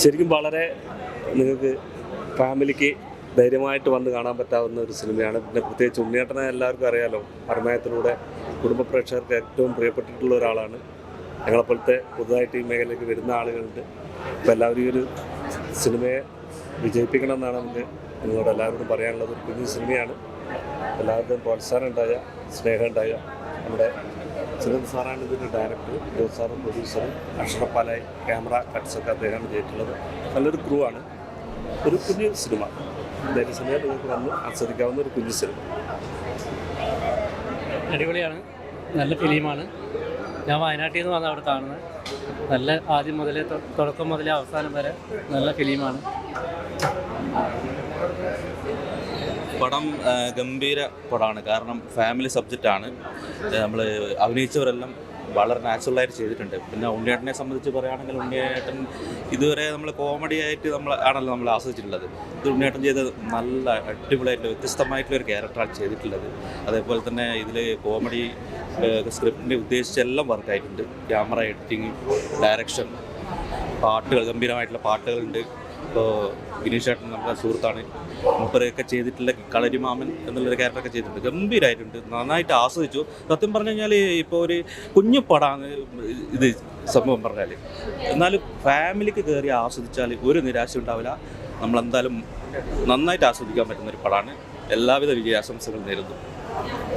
ശരിക്കും വളരെ നിങ്ങൾക്ക് ഫാമിലിക്ക് ധൈര്യമായിട്ട് വന്ന് കാണാൻ പറ്റാവുന്ന ഒരു സിനിമയാണ്. പിന്നെ പ്രത്യേകിച്ച് ഉണ്ണിയേട്ടനെ എല്ലാവർക്കും അറിയാലോ, മരമയത്തിലൂടെ കുടുംബ പ്രേക്ഷകർക്ക് ഏറ്റവും പ്രിയപ്പെട്ടിട്ടുള്ള ഒരാളാണ്. ഞങ്ങളെപ്പോലത്തെ പുതുതായിട്ട് ഈ മേഖലയിലേക്ക് വരുന്ന ആളുകളുണ്ട്. അപ്പോൾ എല്ലാവരും ഈ ഒരു സിനിമയെ വിജയിപ്പിക്കണം എന്നാണ് നമുക്ക് നിങ്ങളോട് എല്ലാവരോടും പറയാനുള്ളത്. ഒരു കുഞ്ഞു സിനിമയാണ്. എല്ലാവരുടെയും പ്രോത്സാഹനം ഉണ്ടായ, സ്നേഹം ഉണ്ടായ. നമ്മുടെ സുരേന്ദ്ര സാറാണ് ഇതിൻ്റെ ഡയറക്ടർ, ജോസ് സാറും പ്രൊഡ്യൂസറും, അഷ്റഫാലായി ക്യാമറ കട്ട്സൊക്കെ അദ്ദേഹമാണ് ചെയ്തിട്ടുള്ളത്. നല്ലൊരു ക്രൂ ആണ്. ഒരു കുഞ്ഞു സിനിമ, ധൈര്യ സിനിമയിൽ നിങ്ങൾക്ക് വന്ന് ആസ്വദിക്കാവുന്ന ഒരു കുഞ്ഞു സിനിമ. അടിപൊളിയാണ്, നല്ല ഫിലിമാണ്. ഞാൻ വയനാട്ടിൽ നിന്ന് വന്ന് അവിടെ കാണുന്നത്. നല്ല ആദ്യം മുതലേ തുടക്കം മുതലേ അവസാനം വരെ നല്ല ഫിലിമാണ്. പടം ഗംഭീര പടമാണ്. കാരണം ഫാമിലി സബ്ജക്റ്റാണ്. നമ്മൾ അഭിനയിച്ചവരെല്ലാം വളരെ നാച്ചുറലായിട്ട് ചെയ്തിട്ടുണ്ട്. പിന്നെ ഉണ്ണിയേട്ടനെ സംബന്ധിച്ച് പറയുകയാണെങ്കിൽ ഉണ്ണിയേട്ടൻ ഇതുവരെ നമ്മൾ കോമഡി ആയിട്ട് ആണല്ലോ നമ്മൾ ആസ്വദിച്ചിട്ടുള്ളത്. ഇത് ഉണ്ണിയേട്ടൻ ചെയ്തത് നല്ല അടിപൊളിയായിട്ടുള്ള വ്യത്യസ്തമായിട്ടുള്ളൊരു ക്യാരക്ടറാണ് ചെയ്തിട്ടുള്ളത്. അതേപോലെ തന്നെ ഇതിൽ കോമഡി സ്ക്രിപ്റ്റിൻ്റെ ഉദ്ദേശിച്ചെല്ലാം വർക്കായിട്ടുണ്ട്. ക്യാമറ, എഡിറ്റിങ്, ഡയറക്ഷൻ, പാട്ടുകൾ, ഗംഭീരമായിട്ടുള്ള പാട്ടുകളുണ്ട്. ഇപ്പോൾ വിനീഷ് ചേട്ടൻ നമ്മുടെ സുഹൃത്താണ്. മുപ്പരൊക്കെ ചെയ്തിട്ടുള്ള കളരിമാമൻ എന്നുള്ളൊരു ക്യാരക്ടറൊക്കെ ചെയ്തിട്ടുണ്ട്. ഗംഭീരമായിട്ടുണ്ട്, നന്നായിട്ട് ആസ്വദിച്ചു. സത്യം പറഞ്ഞു കഴിഞ്ഞാൽ ഇപ്പോൾ ഒരു കുഞ്ഞു പടമാണ് ഇത് സംഭവം പറഞ്ഞാൽ. എന്നാലും ഫാമിലിക്ക് കയറി ആസ്വദിച്ചാൽ ഒരു നിരാശ ഉണ്ടാവില്ല. നമ്മളെന്തായാലും നന്നായിട്ട് ആസ്വദിക്കാൻ പറ്റുന്നൊരു പടമാണ്. എല്ലാവിധ വിജയാശംസകൾ നേരുന്നു.